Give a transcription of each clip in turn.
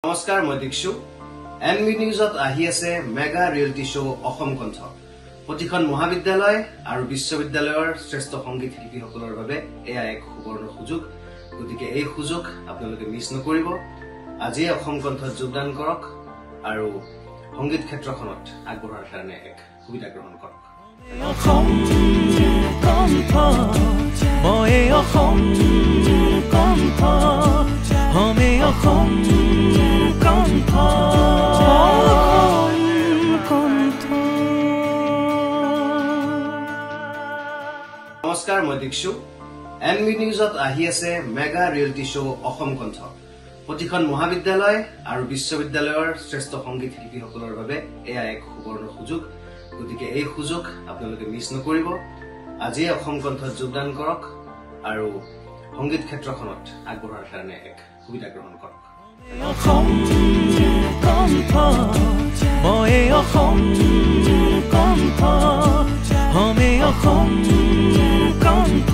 নমস্কাৰ মই দীক্ষু এনবি নিউজত আহি আছে মেগা ৰিয়েলিটি শ্ব অসম কণ্ঠ প্ৰতিখন মহাবিদ্যালয় আৰু বিশ্ববিদ্যালয়ৰ শ্ৰেষ্ঠ সংগীত শিল্পীসকলৰ বাবে এয়া এক সুবৰ্ণ সুযোগ গতিকে এই সুযোগ আপোনালোকে মিছ নকৰিব আজি অসম কণ্ঠত যোগদান কৰক আৰু সংগীত ক্ষেত্ৰখনত আগবঢ়াৰ কাৰণে এক সুবিধা গ্ৰহণ কৰক অসম কণ্ঠ মই অসম কণ্ঠ হমে অসম কণ্ঠ নমস্কাৰ মই দীক্ষু এনবি নিউজত আহি আছে মেগা ৰিয়েলিটি শ্ব অসম কণ্ঠ প্ৰতিখন মহাবিদ্যালয় আৰু বিশ্ববিদ্যালয়ৰ শ্ৰেষ্ঠ সংগীত শিল্পীসকলৰ বাবে এয়া এক সুবৰ্ণ সুযোগ গতিকে এই সুযোগ আপোনালোকে মিছ নকৰিব আজি অসম কণ্ঠত যোগদান কৰক আৰু সংগীত ক্ষেত্ৰখনত আগবঢ়াৰ কাৰণে এক সুবিধা গ্ৰহণ কৰক অসম কণ্ঠ মই অসম কণ্ঠ হমে অসম কণ্ঠ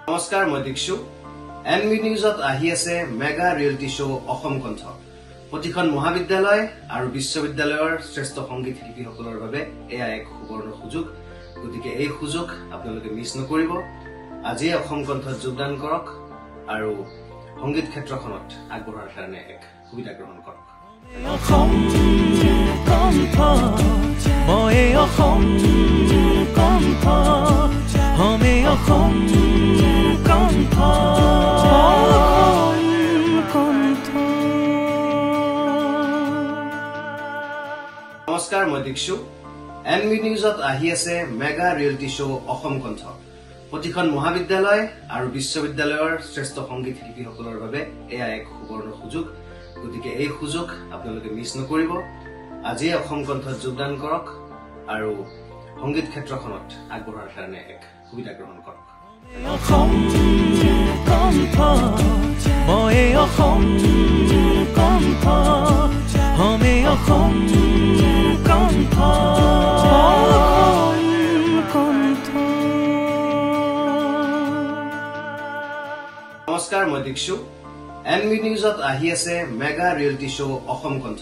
নমস্কাৰ মই দীক্ষু এনবি নিউজত আহি আছে মেগা ৰিয়েলিটি শ্ব অসম কণ্ঠ প্ৰতিখন মহাবিদ্যালয় আৰু বিশ্ববিদ্যালয়ৰ শ্ৰেষ্ঠ সংগীত শিল্পীসকলৰ বাবে এয়া এক সুবৰ্ণ সুযোগ গতিকে এই সুযোগ আপোনালোকে মিছ নকৰিব আজি অসম কণ্ঠত যোগদান কৰক আৰু সংগীত ক্ষেত্ৰখনত আগবঢ়াৰ কাৰণে এক সুবিধা গ্ৰহণ কৰক অসম কণ্ঠ মই অসম কণ্ঠ হমে অসম কণ্ঠ নমস্কাৰ মই দীক্ষু এনবি নিউজত আহি আছে মেগা ৰিয়েলিটি শ্ব অসম কণ্ঠ প্ৰতিখন মহাবিদ্যালয় আৰু বিশ্ববিদ্যালয়ৰ শ্ৰেষ্ঠ সংগীত শিল্পীসকলৰ বাবে এয়া এক সুবৰ্ণ সুযোগ গতিকে এই সুযোগ আপোনালোকে মিছ নকৰিব আজি অসম কণ্ঠত যোগদান কৰক আৰু সংগীত ক্ষেত্ৰখনত আগবঢ়াৰ কাৰণে এক সুবিধা গ্ৰহণ কৰক অসম কণ্ঠ মই অসম কণ্ঠ হমে অসম কণ্ঠ নমস্কাৰ মই দীক্ষু এনবি নিউজত আহি আছে মেগা ৰিয়েলিটি শ্ব অসম কণ্ঠ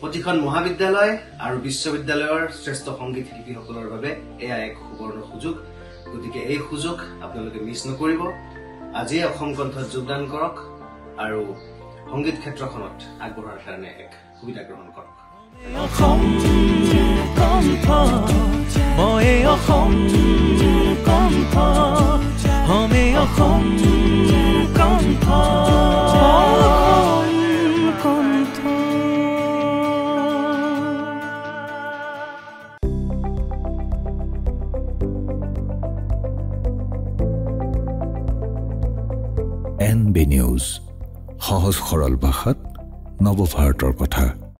প্ৰতিখন মহাবিদ্যালয় আৰু বিশ্ববিদ্যালয়ৰ শ্ৰেষ্ঠ সংগীত শিল্পীসকলৰ বাবে এয়া এক সুবৰ্ণ সুযোগ গতিকে এই সুযোগ আপোনালোকে মিছ নকৰিব আজি অসম কণ্ঠত যোগদান কৰক আৰু সংগীত ক্ষেত্ৰখনত আগবঢ়াৰ কাৰণে এক সুবিধা গ্ৰহণ কৰক অসম কণ্ঠ মই অসম কণ্ঠ হমে অসম কণ্ঠ এনবি নিউজ সহজ সৰল ভাষাত নৱভাৰতৰ কথা।